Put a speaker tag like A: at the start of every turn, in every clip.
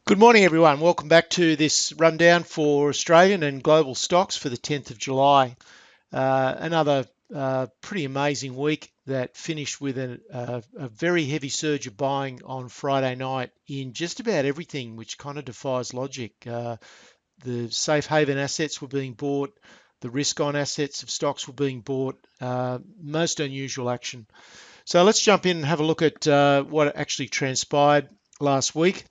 A: Good morning, everyone. Welcome back to this rundown for Australian and global stocks for the 10th of July. Another pretty amazing week that finished with a very heavy surge of buying on Friday night in just about everything, which kind of defies logic. The safe haven assets were being bought, the risk on assets of stocks were being bought. Most unusual action. So let's jump in and have a look at what actually transpired last week.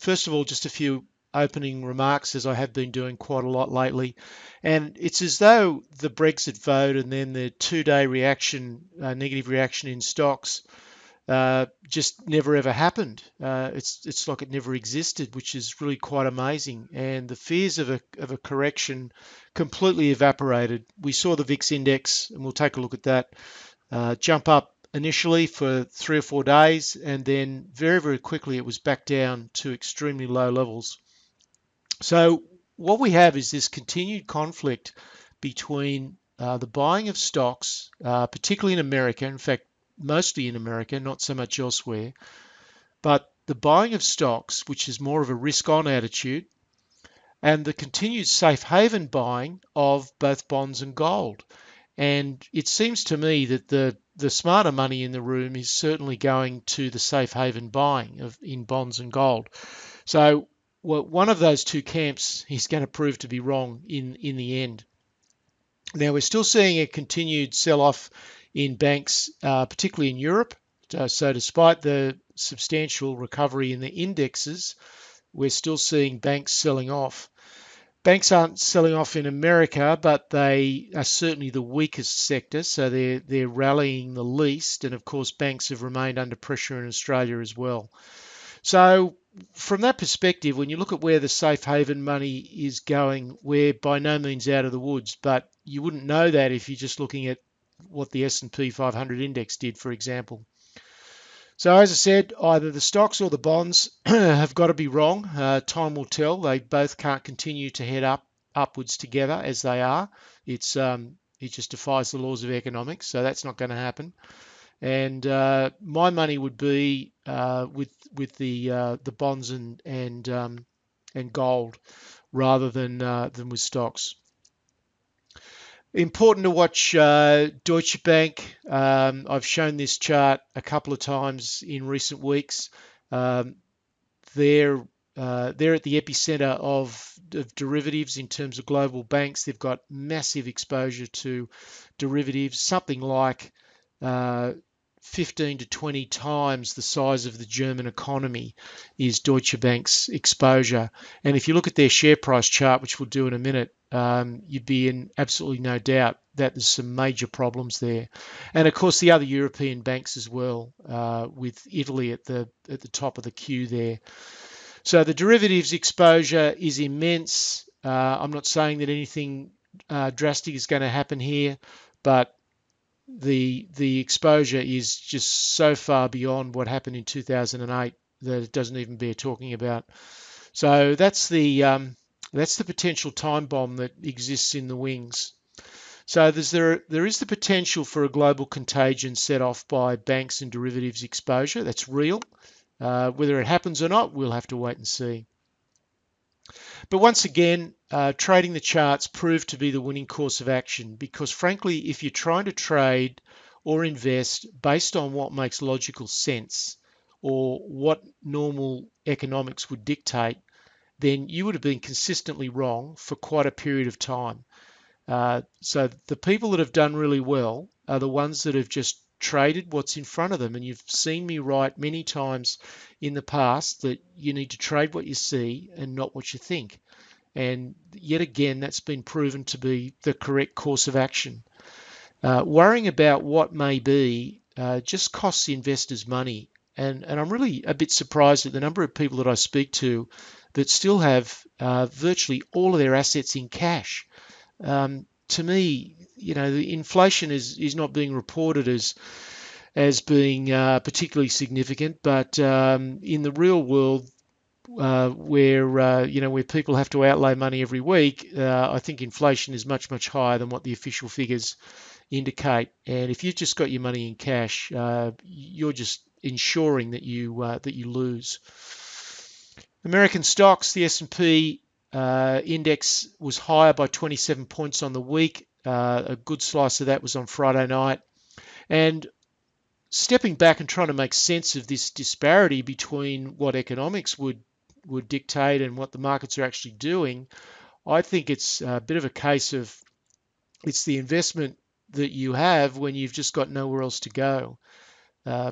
A: First of all, just a few opening remarks, as I have been doing quite a lot lately. And it's as though the Brexit vote and then the two-day reaction, negative reaction in stocks, just never ever happened. It's like it never existed, which is really quite amazing. And the fears of a correction completely evaporated. We saw the VIX index, and we'll take a look at that, jump up initially for 3 or 4 days, and then very, very quickly it was back down to extremely low levels. So what we have is this continued conflict between the buying of stocks, particularly in America, in fact, mostly in America, not so much elsewhere, but the buying of stocks, which is more of a risk-on attitude, and the continued safe haven buying of both bonds and gold. And it seems to me that the smarter money in the room is certainly going to the safe haven buying in bonds and gold. So one of those two camps is going to prove to be wrong in the end. Now, we're still seeing a continued sell-off in banks, particularly in Europe. So despite the substantial recovery in the indexes, we're still seeing banks selling off. Banks aren't selling off in America, but they are certainly the weakest sector, so they're rallying the least. And of course, banks have remained under pressure in Australia as well. So from that perspective, when you look at where the safe haven money is going, we're by no means out of the woods, but you wouldn't know that if you're just looking at what the S&P 500 index did, for example. So as I said, either the stocks or the bonds have got to be wrong. Time will tell. They both can't continue to head upwards together as they are. It just defies the laws of economics, so that's not going to happen. And my money would be with the bonds and gold rather than with stocks. Important to watch Deutsche Bank. I've shown this chart a couple of times in recent weeks. They're at the epicenter of derivatives in terms of global banks. They've got massive exposure to derivatives, something like 15 to 20 times the size of the German economy is Deutsche Bank's exposure. And if you look at their share price chart, which we'll do in a minute, you'd be in absolutely no doubt that there's some major problems there. And of course, the other European banks as well, with Italy at the top of the queue there. So the derivatives exposure is immense. I'm not saying that anything drastic is going to happen here, but the exposure is just so far beyond what happened in 2008 that it doesn't even bear talking about. So that's the potential time bomb that exists in the wings. So there is the potential for a global contagion set off by banks and derivatives exposure. That's real. Whether it happens or not, we'll have to wait and see. But once again, trading the charts proved to be the winning course of action because, frankly, if you're trying to trade or invest based on what makes logical sense or what normal economics would dictate, then you would have been consistently wrong for quite a period of time. So the people that have done really well are the ones that have just traded what's in front of them. And you've seen me write many times in the past that you need to trade what you see and not what you think. And yet again, that's been proven to be the correct course of action. Worrying about what may be just costs investors money. And I'm really a bit surprised at the number of people that I speak to that still have virtually all of their assets in cash. To me, the inflation is not being reported as being particularly significant, but in the real world, where people have to outlay money every week, I think inflation is much, much higher than what the official figures indicate. And if you've just got your money in cash, you're just ensuring that you lose. American stocks, the S&P index was higher by 27 points on the week. A good slice of that was on Friday night. And stepping back and trying to make sense of this disparity between what economics would dictate and what the markets are actually doing, I think it's a bit of a case of it's the investment that you have when you've just got nowhere else to go.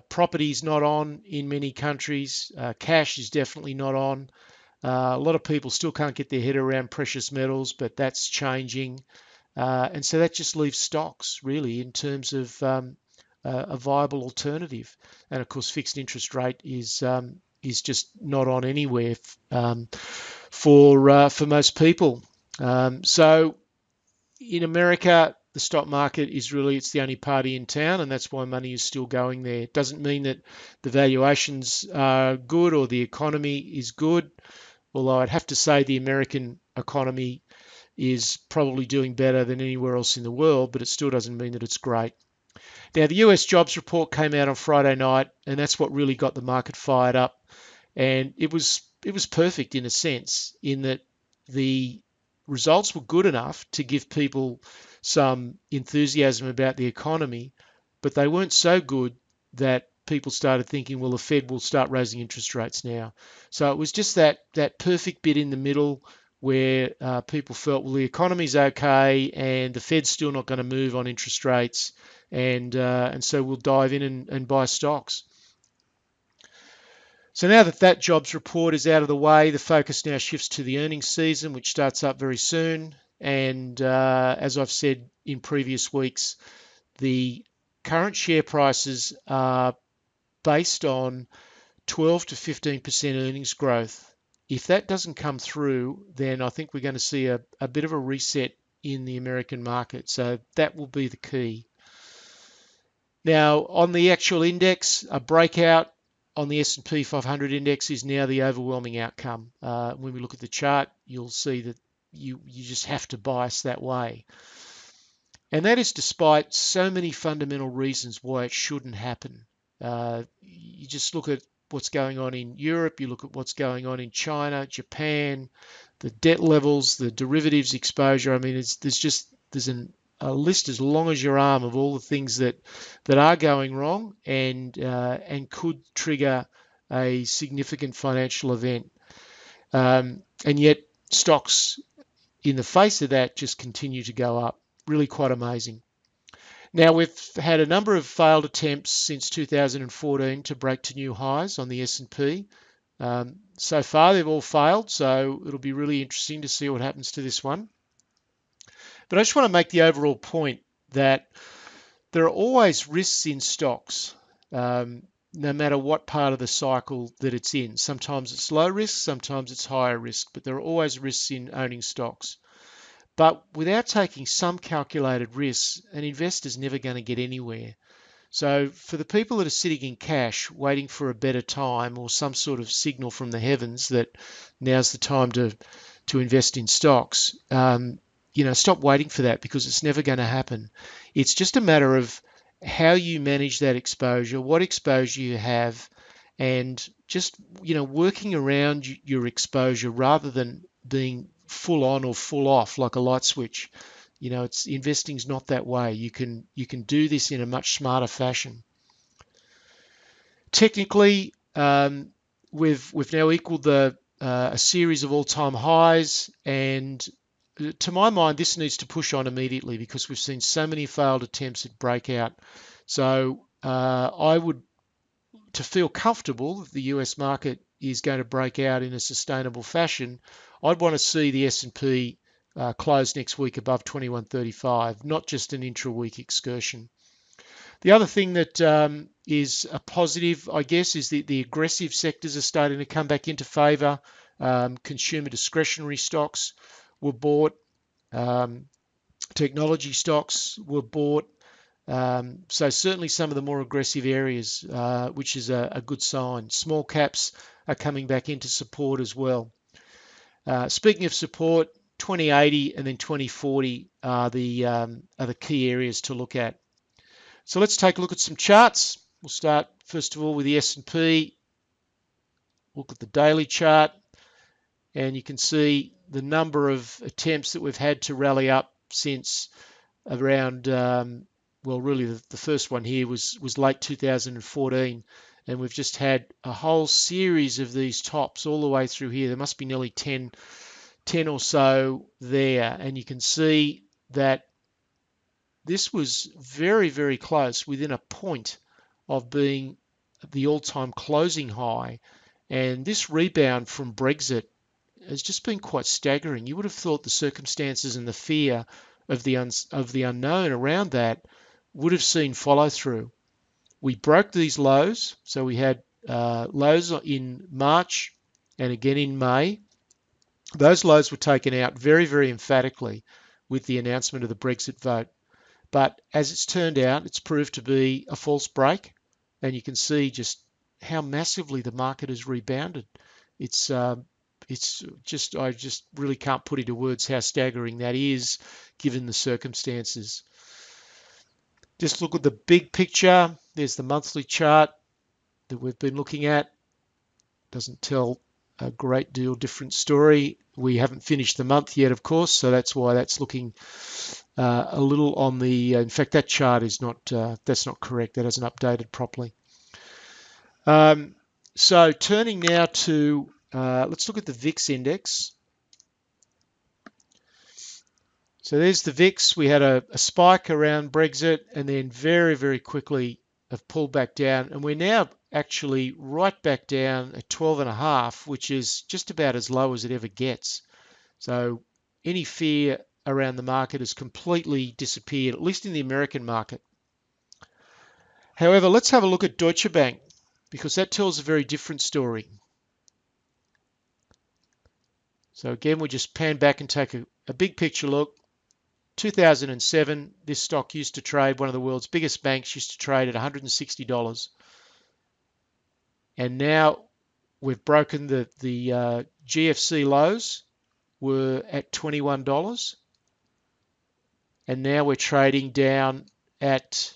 A: Property's not on in many countries. Cash is definitely not on. A lot of people still can't get their head around precious metals, but that's changing. And so that just leaves stocks really in terms of a viable alternative. And of course, fixed interest rate is just not on anywhere for most people. So in America, the stock market is really it's the only party in town, and that's why money is still going there. It doesn't mean that the valuations are good or the economy is good, although I'd have to say the American economy is probably doing better than anywhere else in the world, but it still doesn't mean that it's great. Now, the US jobs report came out on Friday night, and that's what really got the market fired up. And it was perfect in a sense, in that the results were good enough to give people some enthusiasm about the economy, but they weren't so good that people started thinking, well, the Fed will start raising interest rates now. So it was just that perfect bit in the middle where people felt, well, the economy's okay and the Fed's still not going to move on interest rates, and so we'll dive in and buy stocks. So now that jobs report is out of the way, the focus now shifts to the earnings season, which starts up very soon. And as I've said in previous weeks, the current share prices are based on 12 to 15% earnings growth. If that doesn't come through, then I think we're going to see a bit of a reset in the American market. So that will be the key. Now, on the actual index, a breakout on the S&P 500 index is now the overwhelming outcome. When we look at the chart, you'll see that you just have to bias that way. And that is despite so many fundamental reasons why it shouldn't happen. You just look at what's going on in Europe, you look at what's going on in China, Japan, the debt levels, the derivatives exposure. I mean, there's a list as long as your arm of all the things that are going wrong and could trigger a significant financial event. And yet stocks in the face of that just continue to go up. Really quite amazing. Now, we've had a number of failed attempts since 2014 to break to new highs on the S&P. So far, they've all failed, so it'll be really interesting to see what happens to this one. But I just want to make the overall point that there are always risks in stocks, no matter what part of the cycle that it's in. Sometimes it's low risk, sometimes it's higher risk, but there are always risks in owning stocks. But without taking some calculated risks, an investor's never going to get anywhere. So for the people that are sitting in cash, waiting for a better time or some sort of signal from the heavens that now's the time to invest in stocks, stop waiting for that because it's never going to happen. It's just a matter of how you manage that exposure, what exposure you have, and just working around your exposure rather than being full on or full off like a light switch. It's investing's not that way. You can do this in a much smarter fashion. Technically, we've now equaled a series of all-time highs, and to my mind, this needs to push on immediately because we've seen so many failed attempts at breakout. So I would, to feel comfortable that the US market is going to break out in a sustainable fashion, I'd want to see the S&P close next week above 2135, not just an intra-week excursion. The other thing that is a positive, I guess, is the aggressive sectors are starting to come back into favour. Consumer discretionary stocks were bought. Technology stocks were bought. So certainly some of the more aggressive areas, which is a good sign. Small caps are coming back into support as well. Speaking of support, 2080 and then 2040 are the key areas to look at. So let's take a look at some charts. We'll start first of all with the S&P. Look at the daily chart. and you can see the number of attempts that we've had to rally up since around, well, really the first one here was late 2014, and we've just had a whole series of these tops all the way through here. There must be nearly 10 or so there, and you can see that this was very, very close, within a point of being the all-time closing high. And this rebound from Brexit has just been quite staggering. You would have thought the circumstances and the fear of the unknown around that would have seen follow through. We broke these lows, so we had lows in March and again in May. Those lows were taken out very, very emphatically with the announcement of the Brexit vote. But as it's turned out, it's proved to be a false break, and you can see just how massively the market has rebounded. It's just, I just really can't put into words how staggering that is, given the circumstances. Just look at the big picture. There's the monthly chart that we've been looking at. Doesn't tell a great deal different story. We haven't finished the month yet, of course, so that's why that's looking a little on the. In fact, that chart is not. That's not correct. That hasn't updated properly. So turning now to, let's look at the VIX index. So there's the VIX. We had a spike around Brexit, and then very, very quickly have pulled back down, and we're now actually right back down at 12.5, which is just about as low as it ever gets. So any fear around the market has completely disappeared, at least in the American market. However, let's have a look at Deutsche Bank, because that tells a very different story. So again, we just pan back and take a big picture look. 2007, this stock used to trade, one of the world's biggest banks used to trade at $160. And now we've broken the GFC lows, were at $21. And now we're trading down at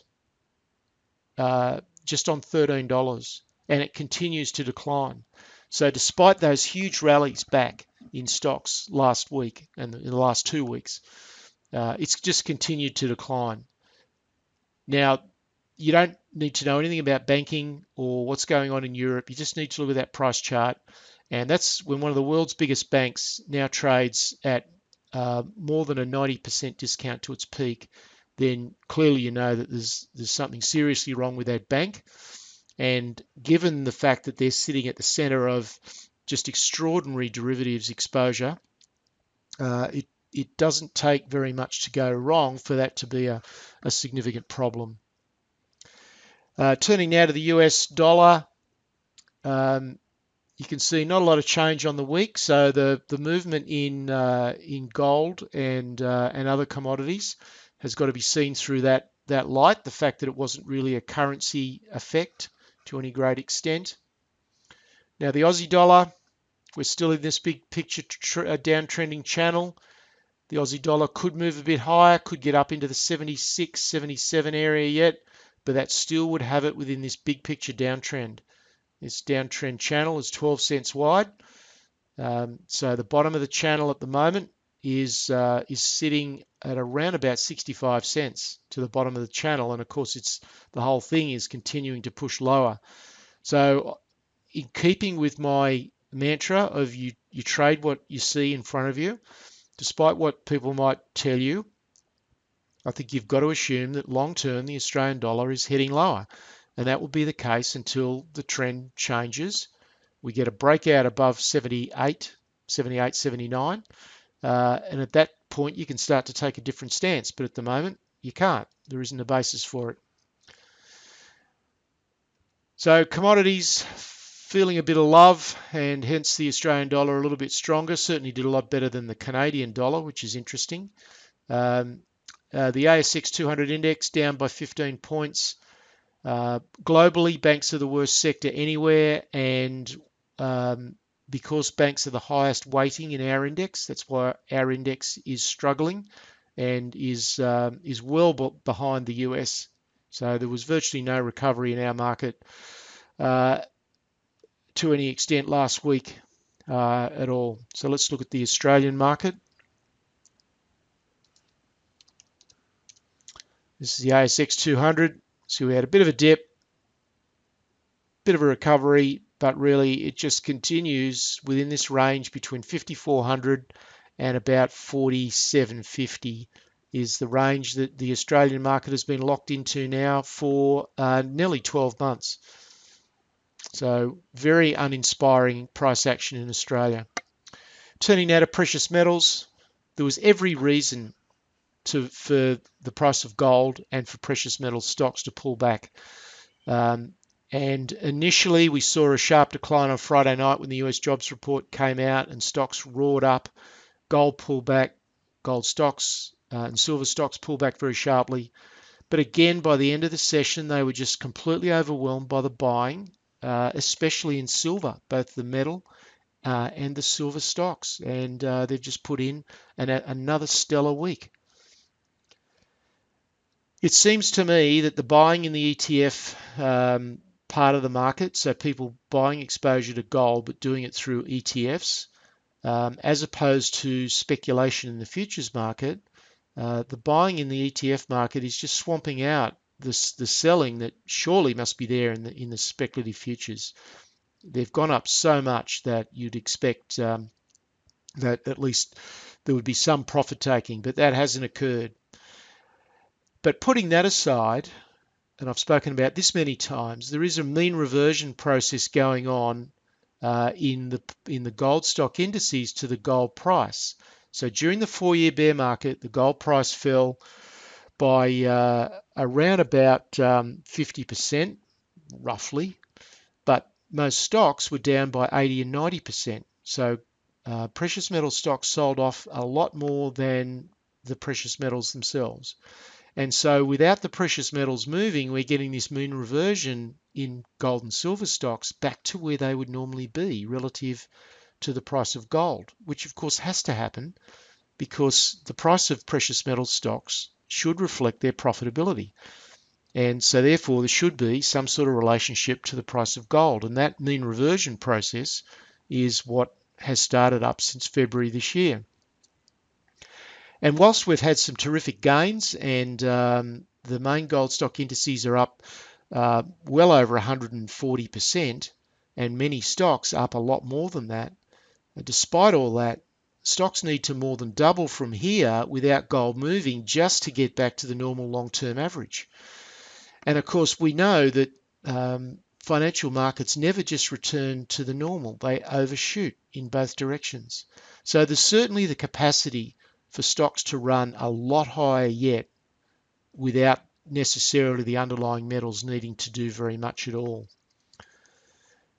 A: just on $13, and it continues to decline. So despite those huge rallies back in stocks last week and in the last 2 weeks, it's just continued to decline. Now, you don't need to know anything about banking or what's going on in Europe. You just need to look at that price chart, and that's when one of the world's biggest banks now trades at more than a 90% discount to its peak. Then clearly you know that there's something seriously wrong with that bank. And given the fact that they're sitting at the center of just extraordinary derivatives exposure, it doesn't take very much to go wrong for that to be a significant problem. Turning now to the US dollar, you can see not a lot of change on the week. So the movement in gold and other commodities has got to be seen through that light, the fact that it wasn't really a currency effect to any great extent. Now the Aussie dollar, we're still in this big picture downtrending channel. The Aussie dollar could move a bit higher, could get up into the 76, 77 area yet, but that still would have it within this big picture downtrend. This downtrend channel is 12 cents wide. So the bottom of the channel at the moment is sitting at around about 65 cents to the bottom of the channel, and of course the whole thing is continuing to push lower. So in keeping with my mantra of you trade what you see in front of you, despite what people might tell you, I think you've got to assume that long term the Australian dollar is heading lower, and that will be the case until the trend changes. We get a breakout above 78, 79, and at that point you can start to take a different stance, but at the moment you can't. There isn't a basis for it. So commodities feeling a bit of love, and hence the Australian dollar a little bit stronger. Certainly did a lot better than the Canadian dollar, which is interesting. The ASX 200 index down by 15 points. Globally, banks are the worst sector anywhere, and because banks are the highest weighting in our index, that's why our index is struggling and is well behind the US. So there was virtually no recovery in our market to any extent last week. at all. So let's look at the Australian market. This is the ASX 200. So we had a bit of a dip, bit of a recovery, but really it just continues within this range between 5,400 and about 4,750 is the range that the Australian market has been locked into now for nearly 12 months. So very uninspiring price action in Australia. Turning now to precious metals, there was every reason for the price of gold and for precious metal stocks to pull back. And initially, we saw a sharp decline on Friday night when the US jobs report came out and stocks roared up. Gold pulled back, gold stocks and silver stocks pulled back very sharply. But again, by the end of the session, they were just completely overwhelmed by the buying, especially in silver, both the metal and the silver stocks. And they've just put in another stellar week. It seems to me that the buying in the ETF part of the market, so people buying exposure to gold but doing it through ETFs, as opposed to speculation in the futures market, the buying in the ETF market is just swamping out the selling that surely must be there in the speculative futures. They've gone up so much that you'd expect that at least there would be some profit taking, but that hasn't occurred. But putting that aside, and I've spoken about this many times, there is a mean reversion process going on in the gold stock indices to the gold price. So during the 4-year bear market, the gold price fell by around about 50%, roughly, but most stocks were down by 80 and 90%. So precious metal stocks sold off a lot more than the precious metals themselves. And so without the precious metals moving, we're getting this mean reversion in gold and silver stocks back to where they would normally be relative to the price of gold, which of course has to happen because the price of precious metal stocks should reflect their profitability. And so therefore there should be some sort of relationship to the price of gold. And that mean reversion process is what has started up since February this year. And whilst we've had some terrific gains and the main gold stock indices are up well over 140% and many stocks up a lot more than that, despite all that, stocks need to more than double from here without gold moving just to get back to the normal long-term average. And of course, we know that financial markets never just return to the normal. They overshoot in both directions. So there's certainly the capacity for stocks to run a lot higher yet without necessarily the underlying metals needing to do very much at all.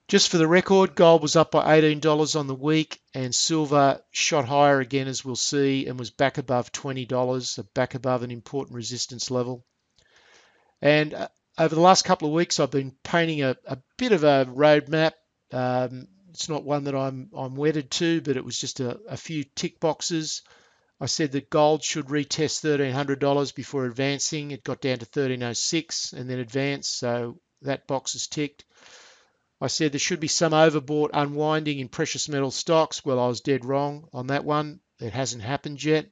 A: Just for the record, gold was up by $18 on the week and silver shot higher again, as we'll see, and was back above $20, so back above an important resistance level. And over the last couple of weeks, I've been painting a bit of a roadmap. It's not one that I'm wedded to, but it was just a few tick boxes. I said that gold should retest $1,300 before advancing. It got down to $1,306 and then advanced, so that box is ticked. I said there should be some overbought unwinding in precious metal stocks. Well, I was dead wrong on that one. It hasn't happened yet,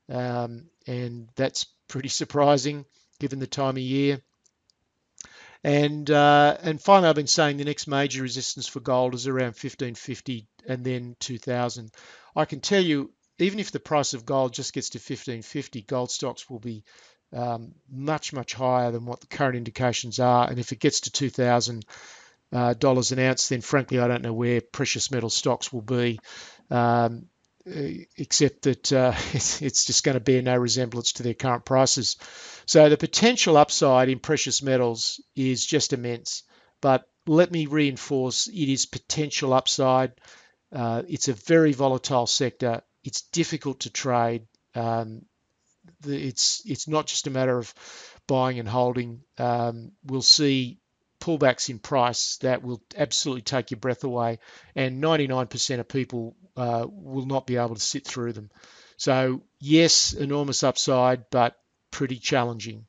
A: and that's pretty surprising given the time of year. And finally, I've been saying the next major resistance for gold is around 1550 and then 2000. I can tell you, even if the price of gold just gets to 1550, gold stocks will be much, much higher than what the current indications are. And if it gets to $2,000 an ounce, then frankly, I don't know where precious metal stocks will be, except that it's just going to bear no resemblance to their current prices. So the potential upside in precious metals is just immense. But let me reinforce, it is potential upside. It's a very volatile sector. It's difficult to trade. It's not just a matter of buying and holding. We'll see pullbacks in price that will absolutely take your breath away, and 99% of people will not be able to sit through them. So yes, enormous upside, but pretty challenging.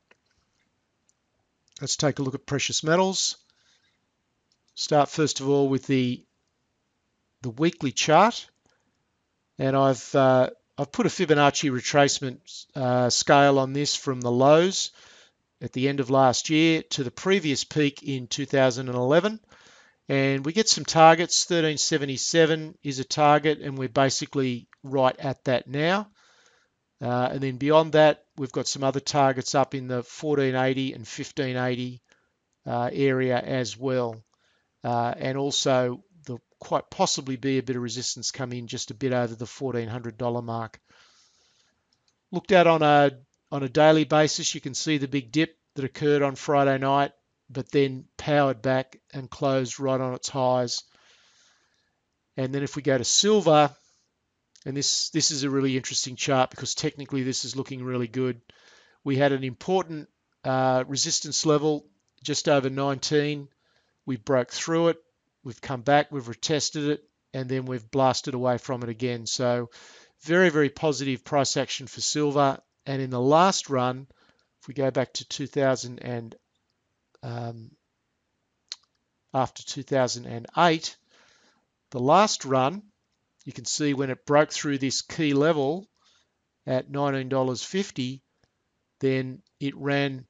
A: Let's take a look at precious metals. Start first of all with the the weekly chart, and I've put a Fibonacci retracement scale on this from the lows at the end of last year to the previous peak in 2011. And we get some targets. 1377 is a target, and we're basically right at that now. And then beyond that, we've got some other targets up in the 1480 and 1580 area as well. And also, there'll quite possibly be a bit of resistance come in just a bit over the $1,400 mark. Looked at on a daily basis, you can see the big dip that occurred on Friday night, but then powered back and closed right on its highs. And then if we go to silver, and this is a really interesting chart because technically this is looking really good. We had an important resistance level just over 19. We broke through it. We've come back, we've retested it, and then we've blasted away from it again. So very, very positive price action for silver. And in the last run, if we go back to 2000 and after 2008, the last run, you can see when it broke through this key level at $19.50, then it ran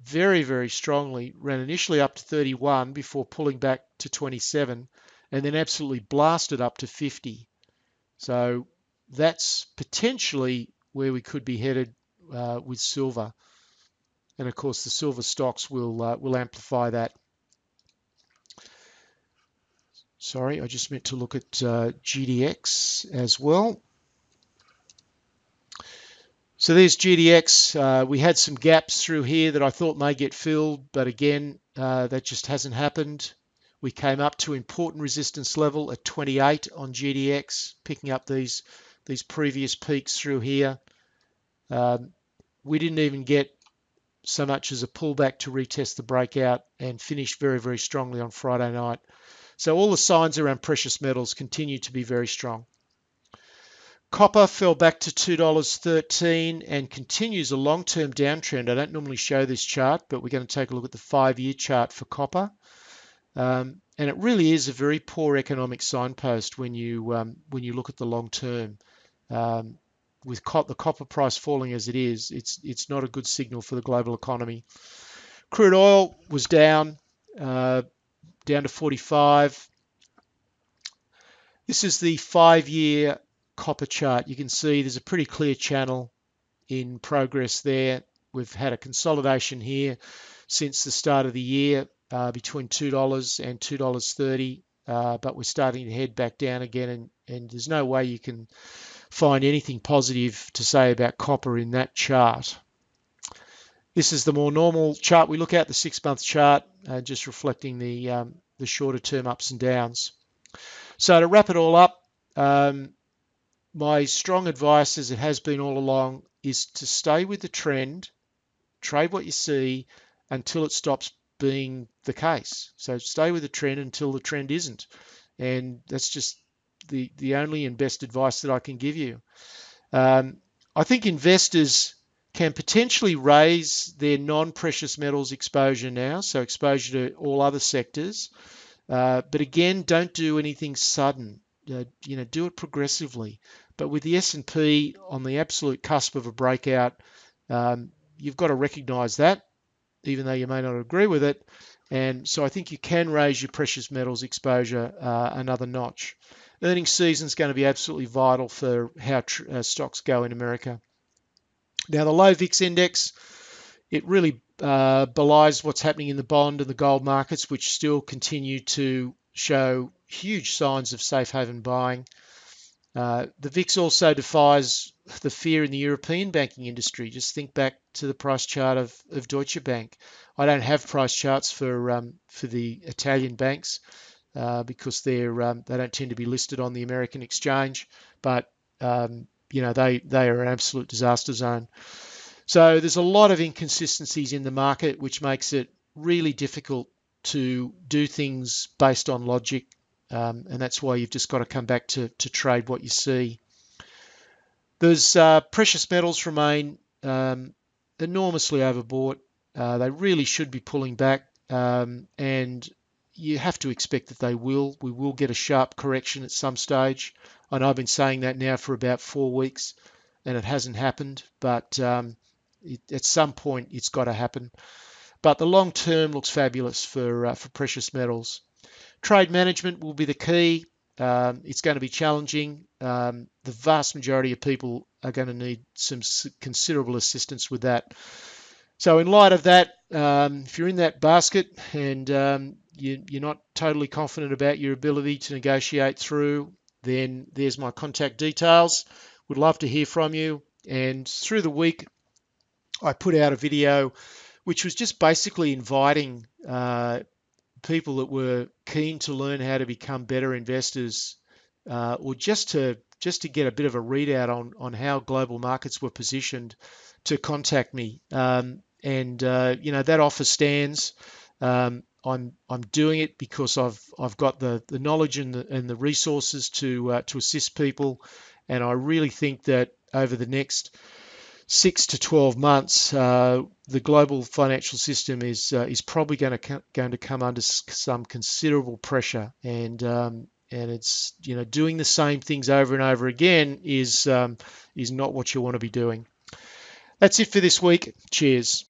A: very, very strongly, ran initially up to 31 before pulling back to 27, and then absolutely blasted up to 50. So that's potentially where we could be headed with silver. And of course, the silver stocks will amplify that. Sorry, I just meant to look at GDX as well. So there's GDX. We had some gaps through here that I thought may get filled, but again, that just hasn't happened. We came up to important resistance level at 28 on GDX, picking up these previous peaks through here. We didn't even get so much as a pullback to retest the breakout and finished very, very strongly on Friday night. So all the signs around precious metals continue to be very strong. Copper fell back to $2.13 and continues a long-term downtrend. I don't normally show this chart, but we're going to take a look at the 5-year chart for copper. And it really is a very poor economic signpost when you look at the long term. With the copper price falling as it is, it's not a good signal for the global economy. Crude oil was down to 45. This is the 5-year copper chart. You can see there's a pretty clear channel in progress there. We've had a consolidation here since the start of the year between $2 and $2.30, but we're starting to head back down again, and there's no way you can find anything positive to say about copper in that chart. This is the more normal chart we look at, the 6-month chart, just reflecting the shorter term ups and downs. So to wrap it all up, my strong advice, as it has been all along, is to stay with the trend, trade what you see until it stops being the case. So stay with the trend until the trend isn't. And that's just the only and best advice that I can give you. I think investors can potentially raise their non-precious metals exposure now, so exposure to all other sectors. But again, don't do anything sudden. Do it progressively. But with the S&P on the absolute cusp of a breakout, you've got to recognize that, even though you may not agree with it. And so I think you can raise your precious metals exposure another notch. Earnings season is going to be absolutely vital for how stocks go in America. Now, the low VIX index, it really belies what's happening in the bond and the gold markets, which still continue to show huge signs of safe haven buying. The VIX also defies the fear in the European banking industry. Just think back to the price chart of Deutsche Bank. I don't have price charts for the Italian banks because they don't tend to be listed on the American exchange, but they are an absolute disaster zone. So there's a lot of inconsistencies in the market, which makes it really difficult to do things based on logic. And that's why you've just got to come back to trade what you see. There's precious metals remain enormously overbought. They really should be pulling back. And you have to expect that we will get a sharp correction at some stage. I know I've been saying that now for about 4 weeks, and it hasn't happened, but at some point it's got to happen. But the long term looks fabulous for precious metals. Trade management will be the key. It's going to be challenging. The vast majority of people are going to need some considerable assistance with that. So in light of that, if you're in that basket and you're not totally confident about your ability to negotiate through, then there's my contact details. Would love to hear from you. And through the week, I put out a video which was just basically inviting people that were keen to learn how to become better investors, or just to get a bit of a readout on how global markets were positioned, to contact me. And that offer stands. I'm doing it because I've got the knowledge and the resources to assist people, and I really think that over the next 6 to 12 months, the global financial system is probably going to come under some considerable pressure, and it's doing the same things over and over again is not what you want to be doing. That's it for this week. Cheers.